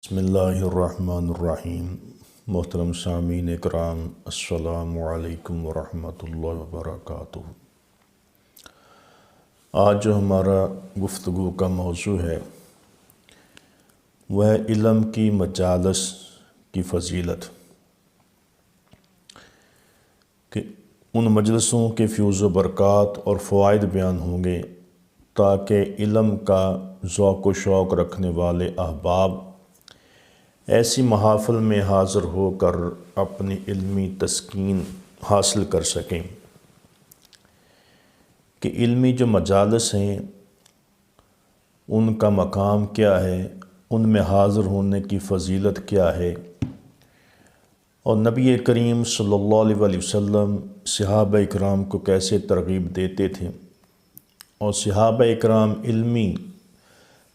بسم اللہ الرحمن الرحیم۔ محترم سامعین اکرام، السلام علیکم ورحمۃ اللہ وبرکاتہ۔ آج جو ہمارا گفتگو کا موضوع ہے وہ ہے علم کی مجالس کی فضیلت، کہ ان مجلسوں کے فیوز و برکات اور فوائد بیان ہوں گے تاکہ علم کا ذوق و شوق رکھنے والے احباب ایسی محافل میں حاضر ہو کر اپنی علمی تسکین حاصل کر سکیں کہ علمی جو مجالس ہیں ان کا مقام کیا ہے، ان میں حاضر ہونے کی فضیلت کیا ہے، اور نبی کریم صلی اللہ علیہ وسلم صحابہ اکرام کو کیسے ترغیب دیتے تھے، اور صحابہ اکرام علمی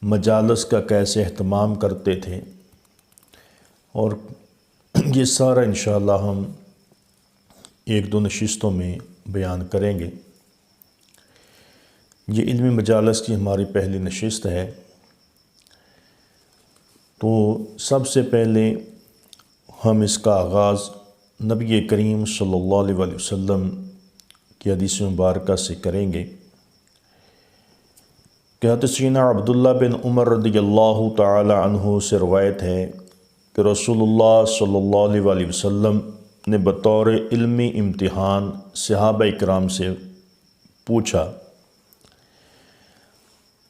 مجالس کا کیسے اہتمام کرتے تھے، اور یہ سارا انشاءاللہ ہم ایک دو نشستوں میں بیان کریں گے۔ یہ علمی مجالس کی ہماری پہلی نشست ہے، تو سب سے پہلے ہم اس کا آغاز نبی کریم صلی اللہ علیہ وسلم کی حدیث مبارکہ سے کریں گے کہ حضرت سیدنا عبداللہ بن عمر رضی اللہ تعالی عنہ سے روایت ہے کہ رسول اللہ صلی اللہ علیہ وسلم نے بطور علمی امتحان صحابہ اکرام سے پوچھا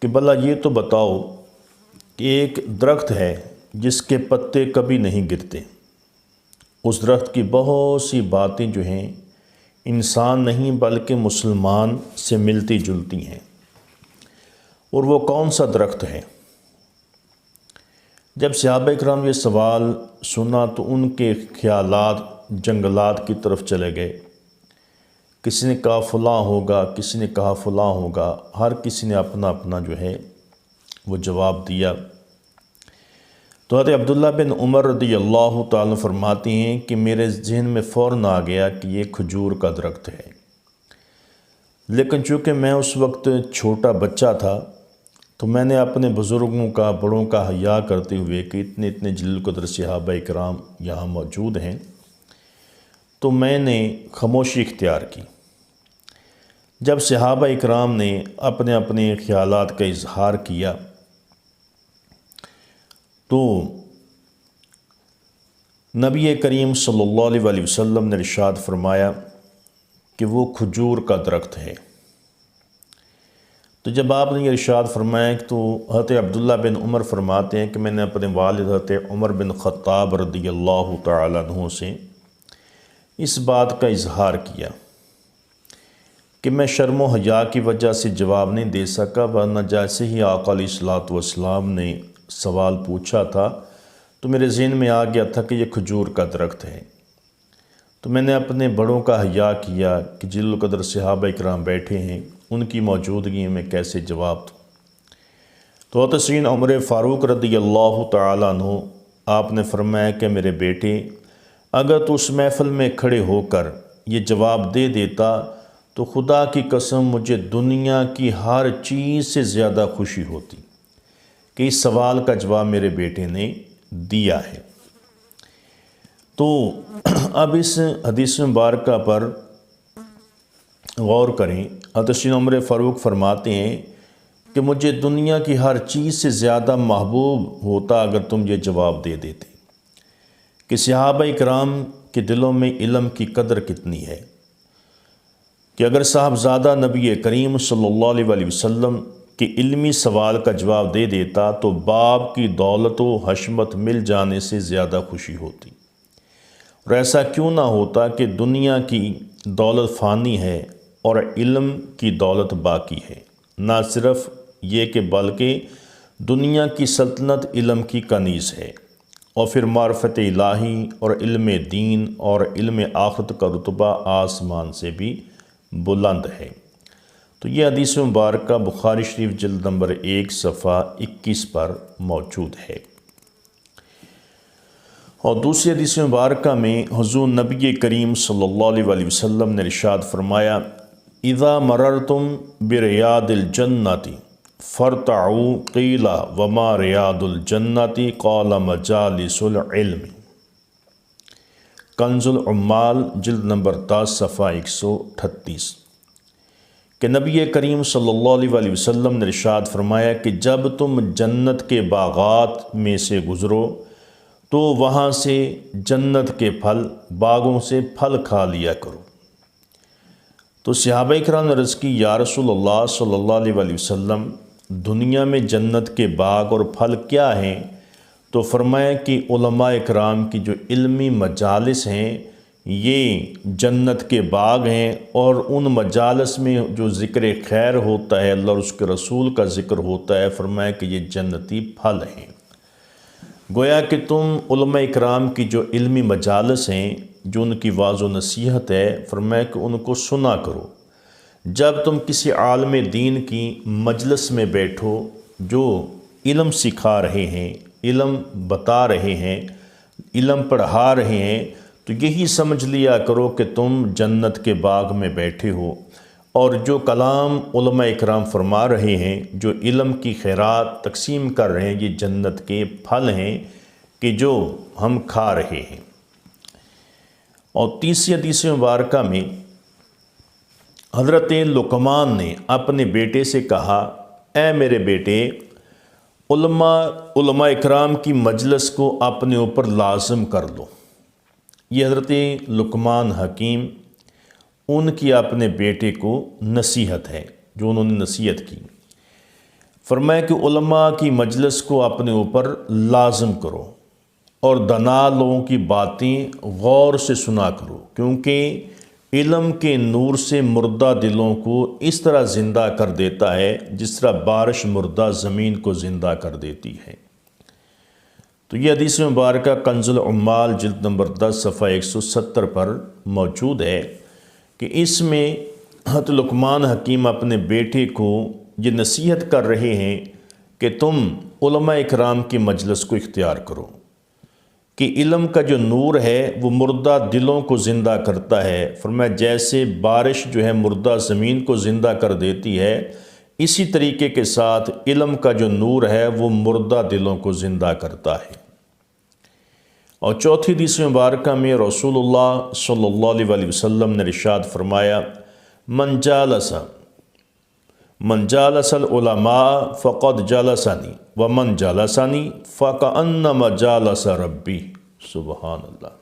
کہ بھلا یہ تو بتاؤ کہ ایک درخت ہے جس کے پتے کبھی نہیں گرتے، اس درخت کی بہت سی باتیں جو ہیں انسان نہیں بلکہ مسلمان سے ملتی جلتی ہیں، اور وہ کون سا درخت ہے؟ جب صحابہ اکرام یہ سوال سنا تو ان کے خیالات جنگلات کی طرف چلے گئے۔ کسی نے کہا فلاں ہوگا، کسی نے کہا فلاں ہوگا، ہر کسی نے اپنا اپنا جو ہے وہ جواب دیا۔ تو حضرت عبداللہ بن عمر رضی اللہ تعالیٰ فرماتی ہیں کہ میرے ذہن میں فوراً آ گیا کہ یہ کھجور کا درخت ہے، لیکن چونکہ میں اس وقت چھوٹا بچہ تھا تو میں نے اپنے بزرگوں کا، بڑوں کا حیا کرتے ہوئے کہ اتنے جلیل قدر صحابہ اکرام یہاں موجود ہیں، تو میں نے خاموشی اختیار کی۔ جب صحابہ اکرام نے اپنے اپنے خیالات کا اظہار کیا تو نبی کریم صلی اللہ علیہ وسلم نے ارشاد فرمایا کہ وہ کھجور کا درخت ہے۔ تو جب آپ نے یہ ارشاد فرمایا تو حضرت عبداللہ بن عمر فرماتے ہیں کہ میں نے اپنے والد حضرت عمر بن خطاب رضی اللہ تعالیٰ عنہ سے اس بات کا اظہار کیا کہ میں شرم و حیا کی وجہ سے جواب نہیں دے سکا، ورنہ جیسے ہی آقا علیہ الصلوۃ والسلام نے سوال پوچھا تھا تو میرے ذہن میں آ گیا تھا کہ یہ کھجور کا درخت ہے۔ تو میں نے اپنے بڑوں کا حیا کیا کہ جلیل القدر صحابہ اکرام بیٹھے ہیں، ان کی موجودگی میں کیسے جواب دوں۔ تو حضرت سیدنا عمر فاروق رضی اللہ تعالیٰ عنہ آپ نے فرمایا کہ میرے بیٹے، اگر تو اس محفل میں کھڑے ہو کر یہ جواب دے دیتا تو خدا کی قسم مجھے دنیا کی ہر چیز سے زیادہ خوشی ہوتی کہ اس سوال کا جواب میرے بیٹے نے دیا ہے۔ تو اب اس حدیث مبارکہ پر غور کریں۔ حضرت سیدنا عمر فاروق فرماتے ہیں کہ مجھے دنیا کی ہر چیز سے زیادہ محبوب ہوتا اگر تم یہ جواب دے دیتے کہ صحابہ اکرام کے دلوں میں علم کی قدر کتنی ہے، کہ اگر صاحبزادہ نبی کریم صلی اللہ علیہ وسلم کے علمی سوال کا جواب دے دیتا تو باپ کی دولت و حشمت مل جانے سے زیادہ خوشی ہوتی، اور ایسا کیوں نہ ہوتا کہ دنیا کی دولت فانی ہے اور علم کی دولت باقی ہے۔ نہ صرف یہ کہ بلکہ دنیا کی سلطنت علم کی کنیز ہے، اور پھر معرفت الہی اور علم دین اور علم آخرت کا رتبہ آسمان سے بھی بلند ہے۔ تو یہ حدیث مبارکہ بخاری شریف جلد نمبر 1 صفحہ 21 پر موجود ہے۔ اور دوسری حدیث مبارکہ میں حضور نبی کریم صلی اللہ علیہ وسلم نے ارشاد فرمایا اذا مررتم بریاض الجنۃ فرتعو قیل وما ریاض الجنتی قال مجالس العلم۔ کنز العمال جلد نمبر 10 صفحہ 138 کہ نبی کریم صلی اللہ علیہ وسلم نے ارشاد فرمایا کہ جب تم جنت کے باغات میں سے گزرو تو وہاں سے جنت کے باغوں سے پھل کھا لیا کرو۔ تو صحابہ کرام نے عرض کی یا رسول اللہ صلی اللہ علیہ وسلم دنیا میں جنت کے باغ اور پھل کیا ہیں؟ تو فرمایا کہ علماء کرام کی جو علمی مجالس ہیں یہ جنت کے باغ ہیں، اور ان مجالس میں جو ذکر خیر ہوتا ہے، اللہ اور اس کے رسول کا ذکر ہوتا ہے، فرمایا کہ یہ جنتی پھل ہیں۔ گویا کہ تم علماء کرام کی جو علمی مجالس ہیں، جو ان کی واعظ و نصیحت ہے، فرمایا کہ ان کو سنا کرو۔ جب تم کسی عالم دین کی مجلس میں بیٹھو جو علم سکھا رہے ہیں، علم بتا رہے ہیں، علم پڑھا رہے ہیں، تو یہی سمجھ لیا کرو کہ تم جنت کے باغ میں بیٹھے ہو، اور جو کلام علماء اکرام فرما رہے ہیں، جو علم کی خیرات تقسیم کر رہے ہیں، یہ جنت کے پھل ہیں کہ جو ہم کھا رہے ہیں۔ اور تیسری حدیث مبارکہ میں حضرت لقمان نے اپنے بیٹے سے کہا، اے میرے بیٹے، علماء اکرام کی مجلس کو اپنے اوپر لازم کر لو۔ یہ حضرت لقمان حکیم ان کی اپنے بیٹے کو نصیحت ہے، جو انہوں نے نصیحت کی۔ فرمایا کہ علماء کی مجلس کو اپنے اوپر لازم کرو، اور دانا لوگوں کی باتیں غور سے سنا کرو، کیونکہ علم کے نور سے مردہ دلوں کو اس طرح زندہ کر دیتا ہے جس طرح بارش مردہ زمین کو زندہ کر دیتی ہے۔ تو یہ حدیث مبارکہ کنز العمال جلد نمبر 10 صفحہ 170 پر موجود ہے کہ اس میں حضرت لقمان حکیم اپنے بیٹے کو یہ نصیحت کر رہے ہیں کہ تم علماء اکرام کی مجلس کو اختیار کرو، کہ علم کا جو نور ہے وہ مردہ دلوں کو زندہ کرتا ہے۔ فرمایا جیسے بارش جو ہے مردہ زمین کو زندہ کر دیتی ہے، اسی طریقے کے ساتھ علم کا جو نور ہے وہ مردہ دلوں کو زندہ کرتا ہے۔ اور چوتھی حدیث مبارکہ میں رسول اللہ صلی اللہ علیہ وسلم نے ارشاد فرمایا، من جالس العلماء فقد جلسنی ومن جلسنی فکأنما جالس ربی۔ سبحان اللہ۔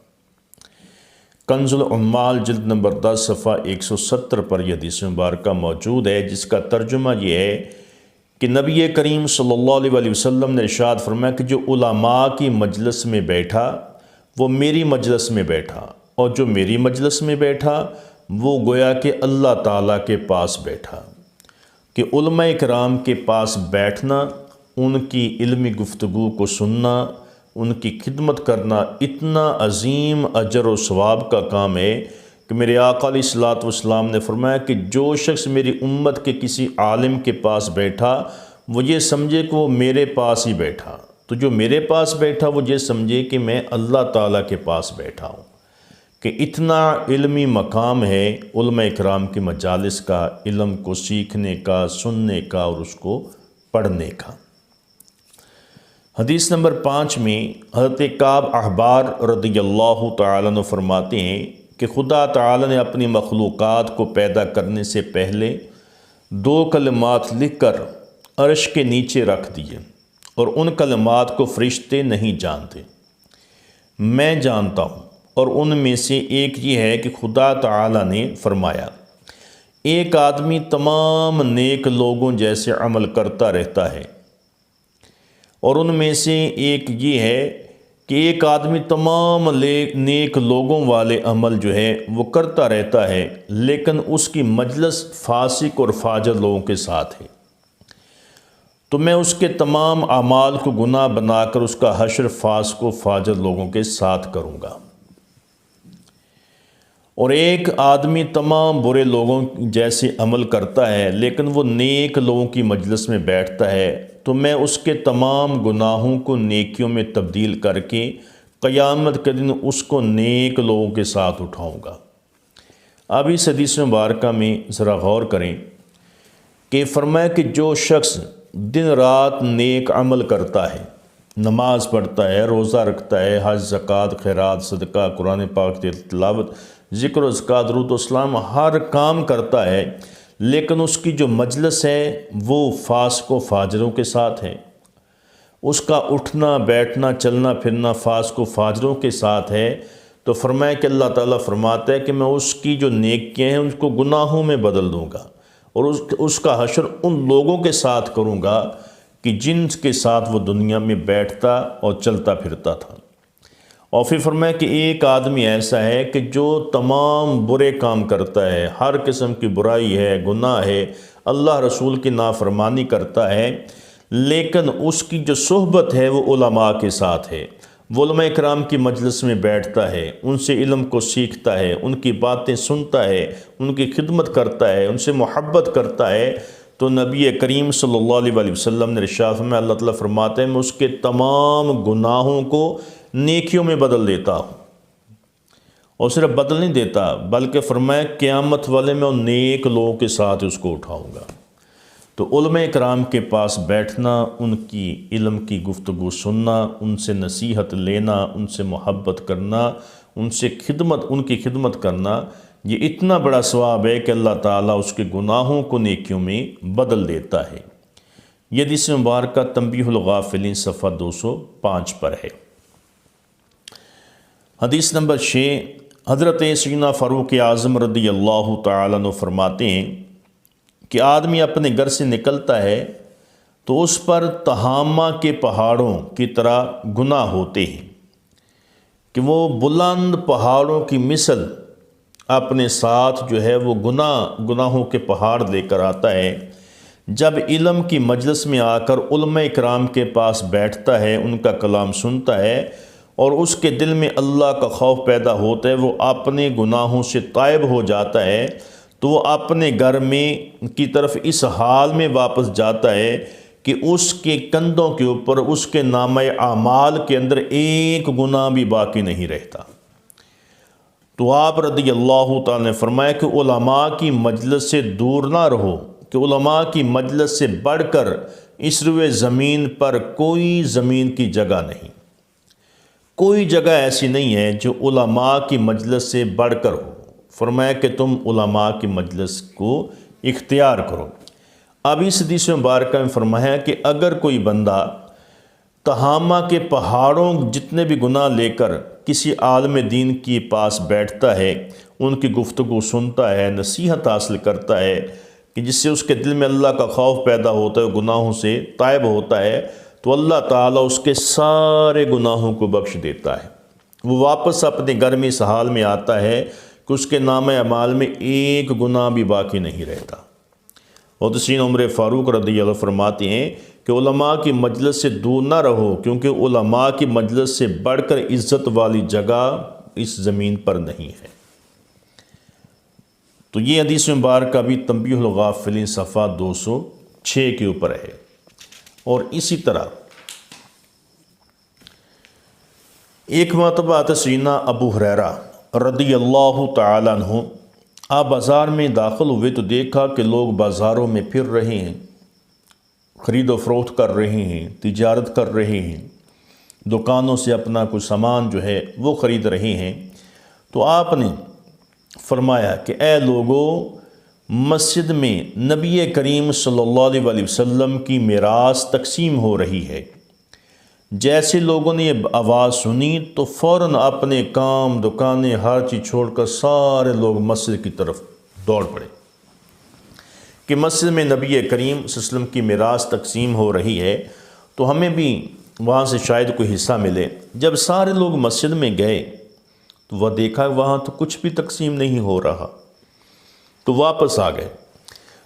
کنز العمال جلد نمبر 10 صفحہ 170 پر یہ حدیث مبارکہ موجود ہے، جس کا ترجمہ یہ ہے کہ نبی کریم صلی اللہ علیہ وسلم نے ارشاد فرمایا کہ جو علماء کی مجلس میں بیٹھا وہ میری مجلس میں بیٹھا، اور جو میری مجلس میں بیٹھا وہ گویا کہ اللہ تعالیٰ کے پاس بیٹھا۔ کہ علماء کرام کے پاس بیٹھنا، ان کی علمی گفتگو کو سننا، ان کی خدمت کرنا اتنا عظیم اجر و ثواب کا کام ہے کہ میرے آقا علیہ الصلوۃ والسلام نے فرمایا کہ جو شخص میری امت کے کسی عالم کے پاس بیٹھا وہ یہ سمجھے کہ وہ میرے پاس ہی بیٹھا، تو جو میرے پاس بیٹھا وہ یہ سمجھے کہ میں اللہ تعالیٰ کے پاس بیٹھا ہوں۔ کہ اتنا علمی مقام ہے علماء اکرام کی مجالس کا، علم کو سیکھنے کا، سننے کا اور اس کو پڑھنے کا۔ حدیث نمبر 5 میں حضرت کعب احبار رضی اللہ تعالیٰ عنہ فرماتے ہیں کہ خدا تعالیٰ نے اپنی مخلوقات کو پیدا کرنے سے پہلے 2 کلمات لکھ کر عرش کے نیچے رکھ دیے، اور ان کلمات کو فرشتے نہیں جانتے، میں جانتا ہوں۔ اور ان میں سے ایک یہ ہے کہ خدا تعالیٰ نے فرمایا، ایک آدمی تمام نیک لوگوں جیسے عمل کرتا رہتا ہے، اور ان میں سے ایک یہ ہے کہ ایک آدمی تمام نیک لوگوں والے عمل جو ہے وہ کرتا رہتا ہے، لیکن اس کی مجلس فاسق اور فاجر لوگوں کے ساتھ ہے، تو میں اس کے تمام اعمال کو گناہ بنا کر اس کا حشر فاسق و فاجر لوگوں کے ساتھ کروں گا۔ اور ایک آدمی تمام برے لوگوں جیسے عمل کرتا ہے لیکن وہ نیک لوگوں کی مجلس میں بیٹھتا ہے، تو میں اس کے تمام گناہوں کو نیکیوں میں تبدیل کر کے قیامت کے دن اس کو نیک لوگوں کے ساتھ اٹھاؤں گا۔ اب اس حدیث مبارکہ میں ذرا غور کریں کہ فرمایا کہ جو شخص دن رات نیک عمل کرتا ہے، نماز پڑھتا ہے، روزہ رکھتا ہے، حج، زکوٰۃ، خیرات، صدقہ، قرآن پاک کی تلاوت، ذکر و اذکار، درود و اسلام، ہر کام کرتا ہے، لیکن اس کی جو مجلس ہے وہ فاسق و فاجروں کے ساتھ ہے، اس کا اٹھنا بیٹھنا چلنا پھرنا فاسق و فاجروں کے ساتھ ہے، تو فرمایا کہ اللہ تعالیٰ فرماتا ہے کہ میں اس کی جو نیکیاں ہیں ان کو گناہوں میں بدل دوں گا، اور اس کا حشر ان لوگوں کے ساتھ کروں گا کہ جن کے ساتھ وہ دنیا میں بیٹھتا اور چلتا پھرتا تھا۔ اور پھر فرمایا کہ ایک آدمی ایسا ہے کہ جو تمام برے کام کرتا ہے، ہر قسم کی برائی ہے، گناہ ہے، اللہ رسول کی نافرمانی کرتا ہے، لیکن اس کی جو صحبت ہے وہ علماء کے ساتھ ہے، وہ علماء کرام کی مجلس میں بیٹھتا ہے، ان سے علم کو سیکھتا ہے، ان کی باتیں سنتا ہے، ان کی خدمت کرتا ہے، ان سے محبت کرتا ہے، تو نبی کریم صلی اللہ علیہ وسلم نے ارشاد میں اللہ تعالیٰ فرماتے ہیں میں اس کے تمام گناہوں کو نیکیوں میں بدل دیتا ہوں، اور صرف بدل نہیں دیتا بلکہ فرمایا قیامت والے میں ان نیک لوگوں کے ساتھ اس کو اٹھاؤں گا۔ تو علماء کرام کے پاس بیٹھنا، ان کی علم کی گفتگو سننا، ان سے نصیحت لینا، ان سے محبت کرنا، ان کی خدمت کرنا، یہ اتنا بڑا ثواب ہے کہ اللہ تعالیٰ اس کے گناہوں کو نیکیوں میں بدل دیتا ہے۔ یہ حدیث مبارکہ تنبیہ الغافلین صفحہ 205 پر ہے۔ حدیث نمبر 6، حضرت سیدنا فاروق اعظم رضی اللہ تعالیٰ عنہ فرماتے ہیں کہ آدمی اپنے گھر سے نکلتا ہے تو اس پر تہامہ کے پہاڑوں کی طرح گناہ ہوتے ہیں کہ وہ بلند پہاڑوں کی مثل اپنے ساتھ جو ہے وہ گناہوں کے پہاڑ لے کر آتا ہے۔ جب علم کی مجلس میں آ کر علماء کرام کے پاس بیٹھتا ہے، ان کا کلام سنتا ہے اور اس کے دل میں اللہ کا خوف پیدا ہوتا ہے، وہ اپنے گناہوں سے تائب ہو جاتا ہے، تو وہ اپنے گھر میں کی طرف اس حال میں واپس جاتا ہے کہ اس کے کندھوں کے اوپر اس کے نامہ اعمال کے اندر ایک گناہ بھی باقی نہیں رہتا۔ تو آپ رضی اللہ تعالیٰ نے فرمایا کہ علماء کی مجلس سے دور نہ رہو، کہ علماء کی مجلس سے بڑھ کر اس روئے زمین پر کوئی زمین کی جگہ نہیں، کوئی جگہ ایسی نہیں ہے جو علماء کی مجلس سے بڑھ کر ہو۔ فرمایا کہ تم علماء کی مجلس کو اختیار کرو۔ اب اس حدیث مبارکہ میں فرمایا کہ اگر کوئی بندہ تہامہ کے پہاڑوں جتنے بھی گناہ لے کر کسی عالم دین کے پاس بیٹھتا ہے، ان کی گفتگو سنتا ہے، نصیحت حاصل کرتا ہے کہ جس سے اس کے دل میں اللہ کا خوف پیدا ہوتا ہے، گناہوں سے تائب ہوتا ہے، تو اللہ تعالیٰ اس کے سارے گناہوں کو بخش دیتا ہے۔ وہ واپس اپنے گھر میں اس حال میں آتا ہے کہ اس کے نامہ اعمال میں ایک گناہ بھی باقی نہیں رہتا۔ اور سیدنا عمر فاروق رضی اللہ فرماتے ہیں کہ علماء کی مجلس سے دور نہ رہو، کیونکہ علماء کی مجلس سے بڑھ کر عزت والی جگہ اس زمین پر نہیں ہے۔ تو یہ حدیث مبارکہ بھی تنبیہ الغافلین صفحہ 206 کے اوپر ہے۔ اور اسی طرح ایک مرتبہ سیدنا ابو ہریرہ رضی اللہ تعالیٰ عنہ آپ بازار میں داخل ہوئے تو دیکھا کہ لوگ بازاروں میں پھر رہے ہیں، خرید و فروخت کر رہے ہیں، تجارت کر رہے ہیں، دکانوں سے اپنا کچھ سامان جو ہے وہ خرید رہے ہیں۔ تو آپ نے فرمایا کہ اے لوگو، مسجد میں نبی کریم صلی اللہ علیہ وسلم کی میراث تقسیم ہو رہی ہے۔ جیسے لوگوں نے یہ آواز سنی تو فوراً اپنے کام، دکانیں، ہر چیز چھوڑ کر سارے لوگ مسجد کی طرف دوڑ پڑے کہ مسجد میں نبی کریم صلی اللہ علیہ وسلم کی میراث تقسیم ہو رہی ہے، تو ہمیں بھی وہاں سے شاید کوئی حصہ ملے۔ جب سارے لوگ مسجد میں گئے تو وہ دیکھا وہاں تو کچھ بھی تقسیم نہیں ہو رہا، تو واپس آ گئے۔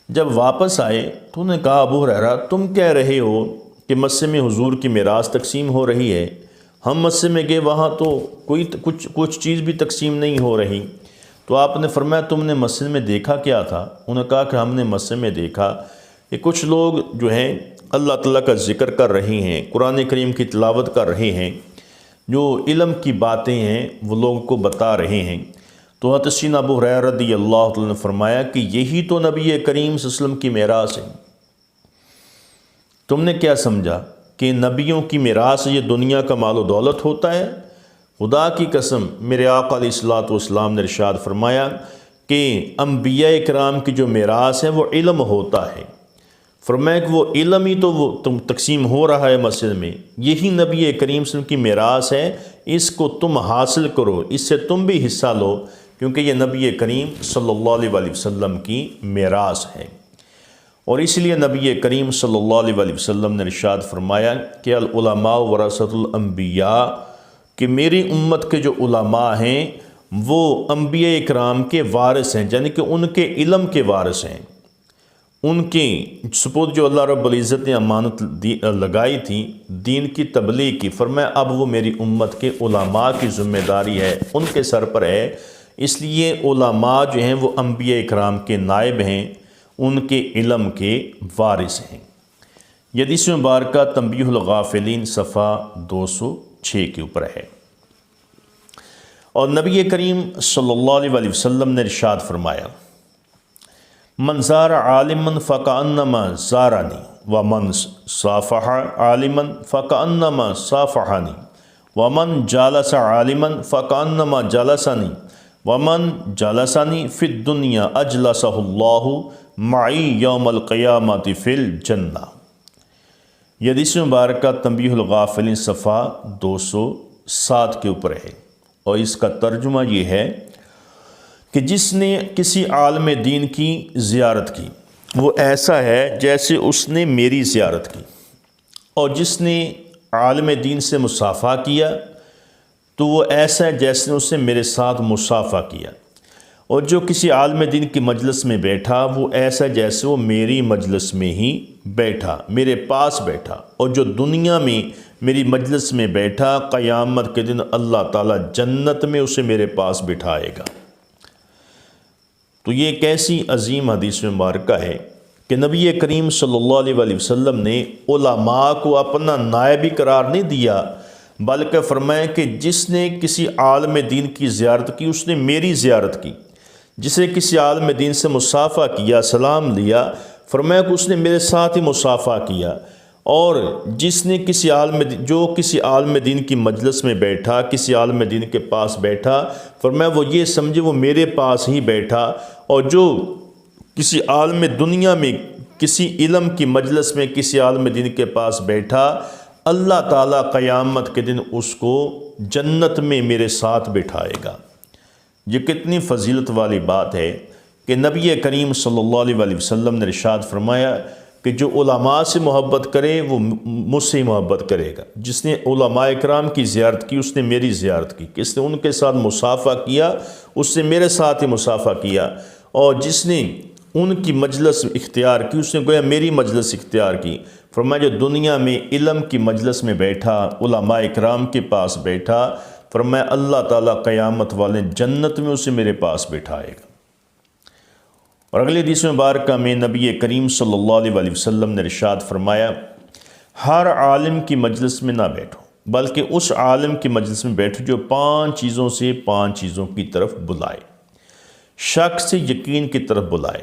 جب واپس آئے تو انہوں نے کہا ابو ہریرہ تم کہہ رہے ہو کہ مسجد میں حضور کی میراث تقسیم ہو رہی ہے، ہم مسجد میں گئے وہاں تو کچھ چیز بھی تقسیم نہیں ہو رہی۔ تو آپ نے فرمایا تم نے مسجد میں دیکھا کیا تھا؟ انہوں نے کہا کہ ہم نے مسجد میں دیکھا کہ کچھ لوگ جو ہیں اللہ تعالیٰ کا ذکر کر رہے ہیں، قرآن کریم کی تلاوت کر رہے ہیں، جو علم کی باتیں ہیں وہ لوگوں کو بتا رہے ہیں۔ تو حضرت سیدنا ابو ہریرہ رضی اللہ عنہ نے فرمایا کہ یہی تو نبی کریم صلی اللہ علیہ وسلم کی میراث ہے۔ تم نے کیا سمجھا کہ نبیوں کی میراث یہ دنیا کا مال و دولت ہوتا ہے؟ خدا کی قسم، میرے آقا علیہ الصلوۃ والسلام نے ارشاد فرمایا کہ انبیاء کرام کی جو میراث ہے وہ علم ہوتا ہے۔ فرمایا کہ وہ علم ہی تو وہ تقسیم ہو رہا ہے مسجد میں، یہی نبی کریم صلی اللہ علیہ وسلم کی میراث ہے، اس کو تم حاصل کرو، اس سے تم بھی حصہ لو، کیونکہ یہ نبی کریم صلی اللہ علیہ وسلم کی میراث ہے۔ اور اس لیے نبی کریم صلی اللہ علیہ وسلم نے ارشاد فرمایا کہ العلماء ورثۃ الانبیاء، کہ میری امت کے جو علماء ہیں وہ انبیاء اکرام کے وارث ہیں، یعنی کہ ان کے علم کے وارث ہیں۔ ان کی سپرد جو اللہ رب العزت نے امانت لگائی تھی دین کی تبلیغ کی، فرمایا اب وہ میری امت کے علماء کی ذمہ داری ہے، ان کے سر پر ہے۔ اس لیے علماء جو ہیں وہ انبیاء اکرام کے نائب ہیں، ان کے علم کے وارث ہیں۔ یہ حدیث مبارکہ تنبیہ الغافلین صفحہ 206 کے اوپر ہے۔ اور نبی کریم صلی اللہ علیہ وسلم نے ارشاد فرمایا من زار عالما فکأنما زارنی ومن صافح عالما فکأنما صافحنی ومن جالس عالما فکأنما جلسنی ومن جلسنی فی الدنیا اجلسہ اللہ معی یوم القیامت فی الجنہ۔ یہ حدیث مبارکہ تنبیہ الغافلین صفحہ 207 کے اوپر ہے، اور اس کا ترجمہ یہ ہے کہ جس نے کسی عالم دین کی زیارت کی وہ ایسا ہے جیسے اس نے میری زیارت کی، اور جس نے عالم دین سے مصافحہ کیا تو وہ ایسا ہے جیسے اس نے میرے ساتھ مصافحہ کیا، اور جو کسی عالم دین کی مجلس میں بیٹھا وہ ایسا جیسے وہ میری مجلس میں ہی بیٹھا، میرے پاس بیٹھا، اور جو دنیا میں میری مجلس میں بیٹھا قیامت کے دن اللہ تعالیٰ جنت میں اسے میرے پاس بٹھائے گا۔ تو یہ ایک ایسی عظیم حدیث مبارکہ ہے کہ نبی کریم صلی اللہ علیہ وسلم نے علماء کو اپنا نائب ہی قرار نہیں دیا، بلکہ فرمایا کہ جس نے کسی عالم دین کی زیارت کی اس نے میری زیارت کی، جسے کسی عالم دین سے مصافحہ کیا، سلام لیا، فرمایا کہ اس نے میرے ساتھ ہی مصافحہ کیا، اور جس نے کسی عالم دین کی مجلس میں بیٹھا، کسی عالم دین کے پاس بیٹھا، فرمایا وہ یہ سمجھے وہ میرے پاس ہی بیٹھا، اور جو کسی عالم دنیا میں کسی علم کی مجلس میں کسی عالم دین کے پاس بیٹھا، اللہ تعالیٰ قیامت کے دن اس کو جنت میں میرے ساتھ بٹھائے گا۔ یہ کتنی فضیلت والی بات ہے کہ نبی کریم صلی اللہ علیہ وسلم نے ارشاد فرمایا کہ جو علماء سے محبت کرے وہ مجھ سے ہی محبت کرے گا۔ جس نے علماء اکرام کی زیارت کی اس نے میری زیارت کی، جس نے ان کے ساتھ مصافحہ کیا اس نے میرے ساتھ ہی مصافحہ کیا، اور جس نے ان کی مجلس اختیار کی اس نے گویا میری مجلس اختیار کی۔ فرمایا جو دنیا میں علم کی مجلس میں بیٹھا، علماء اکرام کے پاس بیٹھا، فرمایا اللہ تعالیٰ قیامت والے جنت میں اسے میرے پاس بٹھائے گا۔ اور اگلی حدیث مبارکہ میں نبی کریم صلی اللہ علیہ وسلم نے ارشاد فرمایا ہر عالم کی مجلس میں نہ بیٹھو، بلکہ اس عالم کی مجلس میں بیٹھو جو 5 چیزوں سے 5 چیزوں کی طرف بلائے۔ شک سے یقین کی طرف بلائے،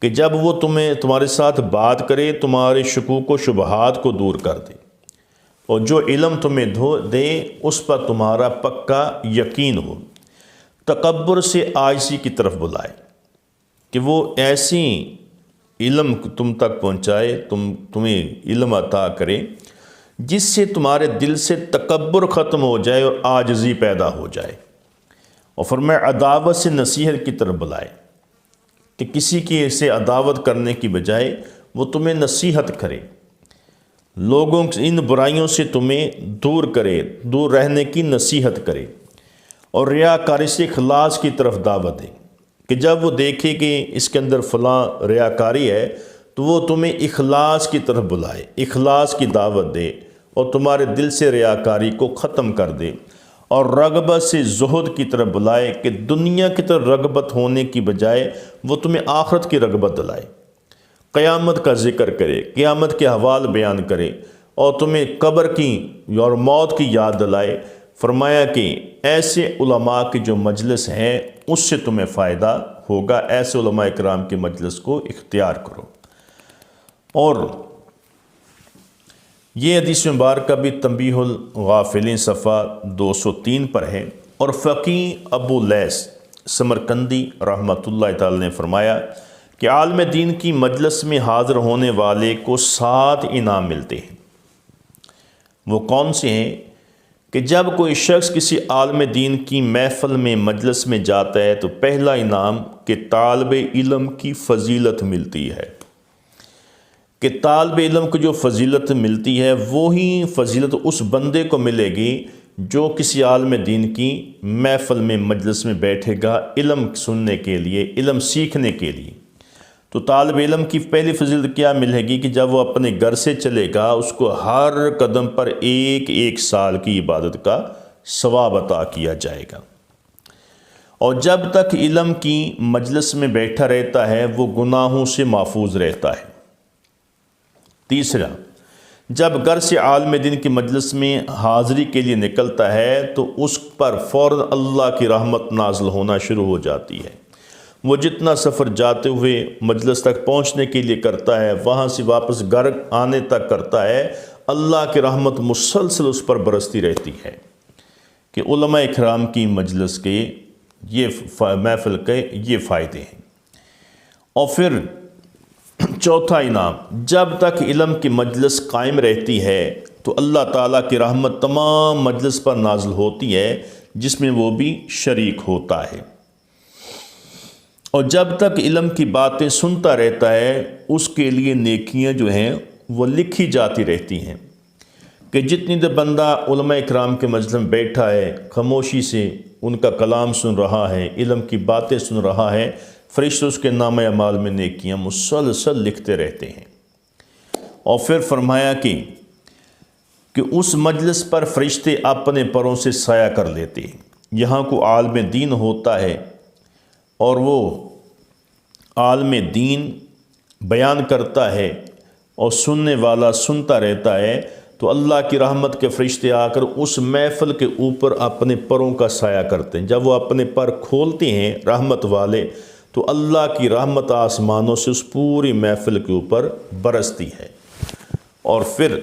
کہ جب وہ تمہارے ساتھ بات کرے تمہارے شکوک و شبہات کو دور کر دے، اور جو علم تمہیں دے اس پر تمہارا پکا یقین ہو۔ تکبر سے عاجزی کی طرف بلائے، کہ وہ ایسی علم تم تک پہنچائے، تمہیں علم عطا کرے جس سے تمہارے دل سے تکبر ختم ہو جائے اور عاجزی پیدا ہو جائے۔ اور فرمایا عداوت سے نصیحت کی طرف بلائے، کہ کسی کی سے عداوت کرنے کی بجائے وہ تمہیں نصیحت کرے، لوگوں ان برائیوں سے تمہیں دور کرے، دور رہنے کی نصیحت کرے، اور ریاکاری سے اخلاص کی طرف دعوت دے، کہ جب وہ دیکھے کہ اس کے اندر فلاں ریاکاری ہے تو وہ تمہیں اخلاص کی طرف بلائے، اخلاص کی دعوت دے، اور تمہارے دل سے ریاکاری کو ختم کر دے، اور رغبت سے زہد کی طرف بلائے، کہ دنیا کی طرف رغبت ہونے کی بجائے وہ تمہیں آخرت کی رغبت دلائے، قیامت کا ذکر کرے، قیامت کے احوال بیان کرے، اور تمہیں قبر کی اور موت کی یاد دلائے۔ فرمایا کہ ایسے علماء کی جو مجلس ہیں اس سے تمہیں فائدہ ہوگا، ایسے علماء اکرام کی مجلس کو اختیار کرو۔ اور یہ حدیث مبارکہ بھی تنبیہ الغافلین صفحہ 203 پر ہے، اور فقی ابو لیث سمرقندی رحمۃ اللہ تعالی نے فرمایا کہ عالم دین کی مجلس میں حاضر ہونے والے کو 7 انعام ملتے ہیں۔ وہ کون سے ہیں؟ کہ جب کوئی شخص کسی عالم دین کی محفل میں مجلس میں جاتا ہے تو پہلا انعام کہ طالب علم کی فضیلت ملتی ہے، کہ طالب علم کو جو فضیلت ملتی ہے وہی فضیلت اس بندے کو ملے گی جو کسی عالم دین کی محفل میں مجلس میں بیٹھے گا علم سننے کے لیے، علم سیکھنے کے لیے۔ تو طالب علم کی پہلی فضیلت کیا ملے گی کہ جب وہ اپنے گھر سے چلے گا اس کو ہر قدم پر ایک سال کی عبادت کا ثواب عطا کیا جائے گا، اور جب تک علم کی مجلس میں بیٹھا رہتا ہے وہ گناہوں سے محفوظ رہتا ہے۔ تیسرا، جب گھر سے عالم دین کی مجلس میں حاضری کے لیے نکلتا ہے تو اس پر فوراً اللہ کی رحمت نازل ہونا شروع ہو جاتی ہے۔ وہ جتنا سفر جاتے ہوئے مجلس تک پہنچنے کے لیے کرتا ہے، وہاں سے واپس گھر آنے تک کرتا ہے، اللہ کی رحمت مسلسل اس پر برستی رہتی ہے، کہ علماء اکرام کی مجلس کے یہ محفل کے یہ فائدے ہیں۔ اور پھر چوتھا انعام، جب تک علم کی مجلس قائم رہتی ہے تو اللہ تعالیٰ کی رحمت تمام مجلس پر نازل ہوتی ہے جس میں وہ بھی شریک ہوتا ہے، اور جب تک علم کی باتیں سنتا رہتا ہے اس کے لیے نیکیاں جو ہیں وہ لکھی جاتی رہتی ہیں، کہ جتنی دیر بندہ علماء اکرام کے مجلس میں بیٹھا ہے، خاموشی سے ان کا کلام سن رہا ہے، علم کی باتیں سن رہا ہے، فرشتے اس کے نامہ اعمال میں نیکیاں مسلسل لکھتے رہتے ہیں۔ اور پھر فرمایا کہ اس مجلس پر فرشتے اپنے پروں سے سایہ کر لیتے ہیں۔ یہاں کو عالم دین ہوتا ہے اور وہ عالم دین بیان کرتا ہے اور سننے والا سنتا رہتا ہے، تو اللہ کی رحمت کے فرشتے آ کر اس محفل کے اوپر اپنے پروں کا سایہ کرتے ہیں۔ جب وہ اپنے پر کھولتے ہیں رحمت والے تو اللہ کی رحمت آسمانوں سے اس پوری محفل کے اوپر برستی ہے۔ اور پھر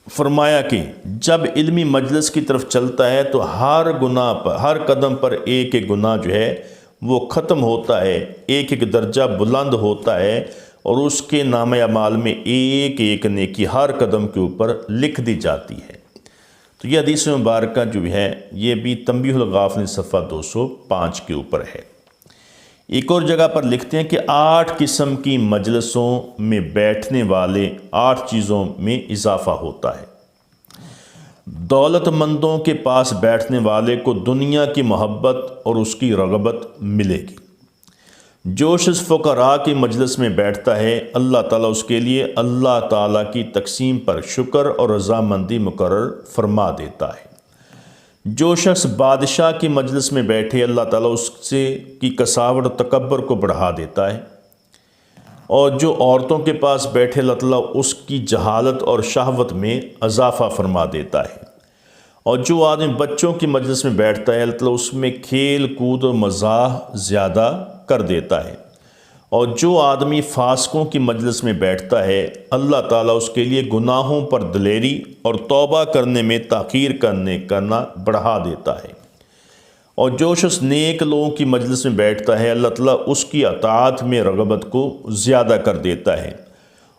فرمایا کہ جب علمی مجلس کی طرف چلتا ہے تو ہر گناہ پر، ہر قدم پر ایک گناہ جو ہے وہ ختم ہوتا ہے، ایک درجہ بلند ہوتا ہے، اور اس کے نامہ اعمال میں ایک نیکی ہر قدم کے اوپر لکھ دی جاتی ہے۔ تو یہ حدیث مبارکہ جو ہے یہ بھی تنبیہ الغافلین صفحہ 205 کے اوپر ہے۔ ایک اور جگہ پر لکھتے ہیں کہ 8 قسم کی مجلسوں میں بیٹھنے والے 8 چیزوں میں اضافہ ہوتا ہے۔ دولت مندوں کے پاس بیٹھنے والے کو دنیا کی محبت اور اس کی رغبت ملے گی۔ جو شخص فقراء کی مجلس میں بیٹھتا ہے اللہ تعالیٰ اس کے لیے اللہ تعالیٰ کی تقسیم پر شکر اور رضامندی مقرر فرما دیتا ہے۔ جو شخص بادشاہ کی مجلس میں بیٹھے اللہ تعالیٰ اس سے کی کساوٹ اور تکبر کو بڑھا دیتا ہے، اور جو عورتوں کے پاس بیٹھے اللہ تعالیٰ اس کی جہالت اور شہوت میں اضافہ فرما دیتا ہے، اور جو آدمی بچوں کی مجلس میں بیٹھتا ہے اللہ تعالیٰ اس میں کھیل کود اور مزاح زیادہ کر دیتا ہے، اور جو آدمی فاسقوں کی مجلس میں بیٹھتا ہے اللہ تعالیٰ اس کے لیے گناہوں پر دلیری اور توبہ کرنے میں تاخیر کرنا بڑھا دیتا ہے، اور جو شخص نیک لوگوں کی مجلس میں بیٹھتا ہے اللہ تعالیٰ اس کی اطاعت میں رغبت کو زیادہ کر دیتا ہے،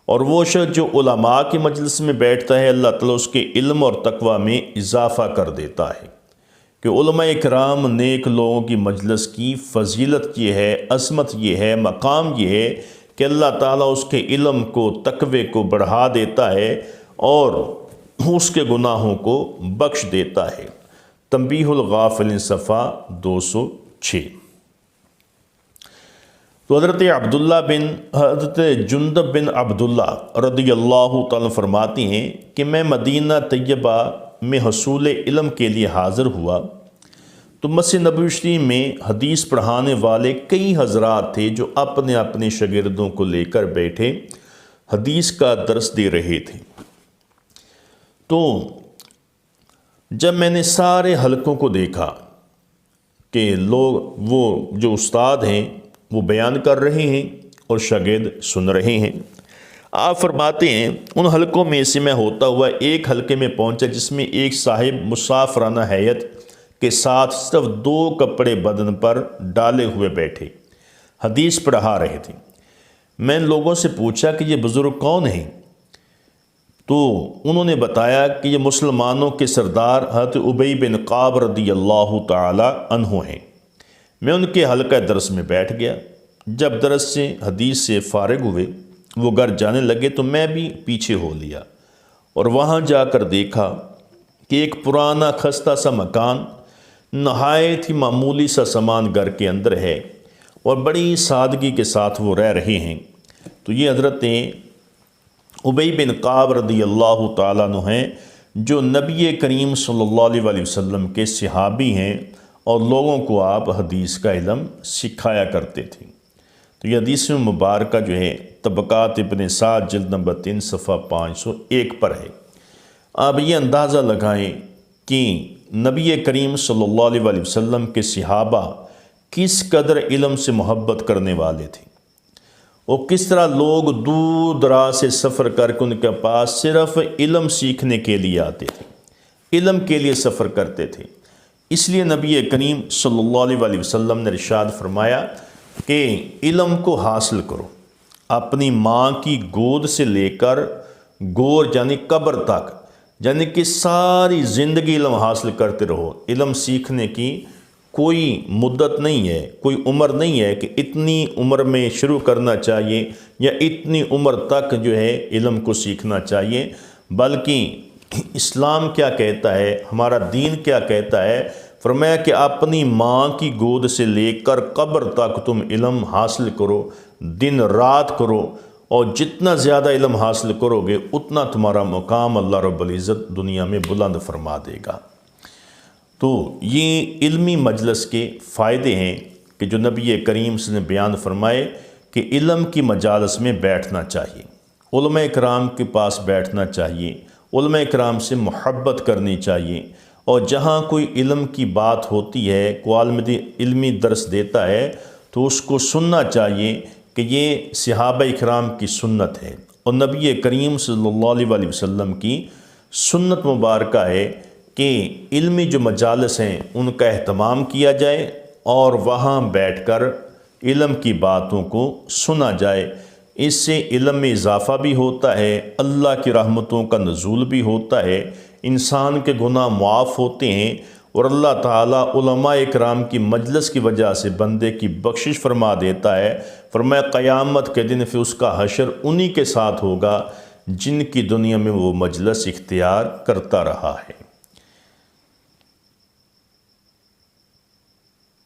اور وہ شخص جو علماء کی مجلس میں بیٹھتا ہے اللہ تعالیٰ اس کے علم اور تقوی میں اضافہ کر دیتا ہے، کہ علماء اکرام نیک لوگوں کی مجلس کی فضیلت یہ ہے، عظمت یہ ہے، مقام یہ ہے کہ اللہ تعالیٰ اس کے علم کو، تقوی کو بڑھا دیتا ہے اور اس کے گناہوں کو بخش دیتا ہے۔ تنبیہ الغافلین صفحہ 206۔ تو حضرت جندب بن عبداللہ رضی اللہ تعالیٰ فرماتی ہیں کہ میں مدینہ طیبہ میں حصول علم کے لیے حاضر ہوا تو مسجد نبوی شریف میں حدیث پڑھانے والے کئی حضرات تھے جو اپنے اپنے شاگردوں کو لے کر بیٹھے حدیث کا درس دے رہے تھے۔ تو جب میں نے سارے حلقوں کو دیکھا کہ لوگ وہ جو استاد ہیں وہ بیان کر رہے ہیں اور شاگرد سن رہے ہیں، آپ فرماتے ہیں ان حلقوں میں سے میں ہوتا ہوا ایک حلقے میں پہنچا جس میں ایک صاحب مسافرانہ ہیئت کے ساتھ صرف 2 کپڑے بدن پر ڈالے ہوئے بیٹھے حدیث پڑھا رہے تھے۔ میں ان لوگوں سے پوچھا کہ یہ بزرگ کون ہیں؟ تو انہوں نے بتایا کہ یہ مسلمانوں کے سردار حضرت ابی بن کعب رضی اللہ تعالی عنہ ہیں۔ میں ان کے حلقہ درس میں بیٹھ گیا۔ جب درس سے حدیث سے فارغ ہوئے وہ گھر جانے لگے تو میں بھی پیچھے ہو لیا اور وہاں جا کر دیکھا کہ ایک پرانا خستہ سا مکان نہایت ہی معمولی سا سامان گھر کے اندر ہے اور بڑی سادگی کے ساتھ وہ رہ رہے ہیں۔ تو یہ حضرت ابی بن کعب رضی اللہ تعالیٰ عنہ ہیں جو نبی کریم صلی اللہ علیہ وسلم کے صحابی ہیں اور لوگوں کو آپ حدیث کا علم سکھایا کرتے تھے۔ تو یہ حدیث مبارکہ جو ہے طبقات ابن سعد جلد نمبر 3 صفحہ 501 پر ہے۔ آپ یہ اندازہ لگائیں کہ نبی کریم صلی اللہ علیہ وسلم کے صحابہ کس قدر علم سے محبت کرنے والے تھے، اور کس طرح لوگ دور دراز سے سفر کر کے ان کے پاس صرف علم سیکھنے کے لیے آتے تھے، علم کے لیے سفر کرتے تھے۔ اس لیے نبی کریم صلی اللہ علیہ وسلم نے ارشاد فرمایا کہ علم کو حاصل کرو، اپنی ماں کی گود سے لے کر گور یعنی قبر تک، یعنی کہ ساری زندگی علم حاصل کرتے رہو۔ علم سیکھنے کی کوئی مدت نہیں ہے، کوئی عمر نہیں ہے کہ اتنی عمر میں شروع کرنا چاہیے یا اتنی عمر تک جو ہے علم کو سیکھنا چاہیے، بلکہ اسلام کیا کہتا ہے، ہمارا دین کیا کہتا ہے، فرمایا کہ اپنی ماں کی گود سے لے کر قبر تک تم علم حاصل کرو، دن رات کرو، اور جتنا زیادہ علم حاصل کرو گے اتنا تمہارا مقام اللہ رب العزت دنیا میں بلند فرما دے گا۔ تو یہ علمی مجلس کے فائدے ہیں کہ جو نبی کریم سے نے بیان فرمائے کہ علم کی مجالس میں بیٹھنا چاہیے، علماء کرام کے پاس بیٹھنا چاہیے، علماء کرام سے محبت کرنی چاہیے، اور جہاں کوئی علم کی بات ہوتی ہے، کوئی عالم علمی درس دیتا ہے تو اس کو سننا چاہیے کہ یہ صحابہ کرام کی سنت ہے اور نبی کریم صلی اللہ علیہ وسلم کی سنت مبارکہ ہے کہ علمی جو مجالس ہیں ان کا اہتمام کیا جائے اور وہاں بیٹھ کر علم کی باتوں کو سنا جائے۔ اس سے علم میں اضافہ بھی ہوتا ہے، اللہ کی رحمتوں کا نزول بھی ہوتا ہے، انسان کے گناہ معاف ہوتے ہیں، اور اللہ تعالیٰ علماء اکرام کی مجلس کی وجہ سے بندے کی بخشش فرما دیتا ہے۔ فرمایا قیامت کے دن پھر اس کا حشر انہی کے ساتھ ہوگا جن کی دنیا میں وہ مجلس اختیار کرتا رہا ہے۔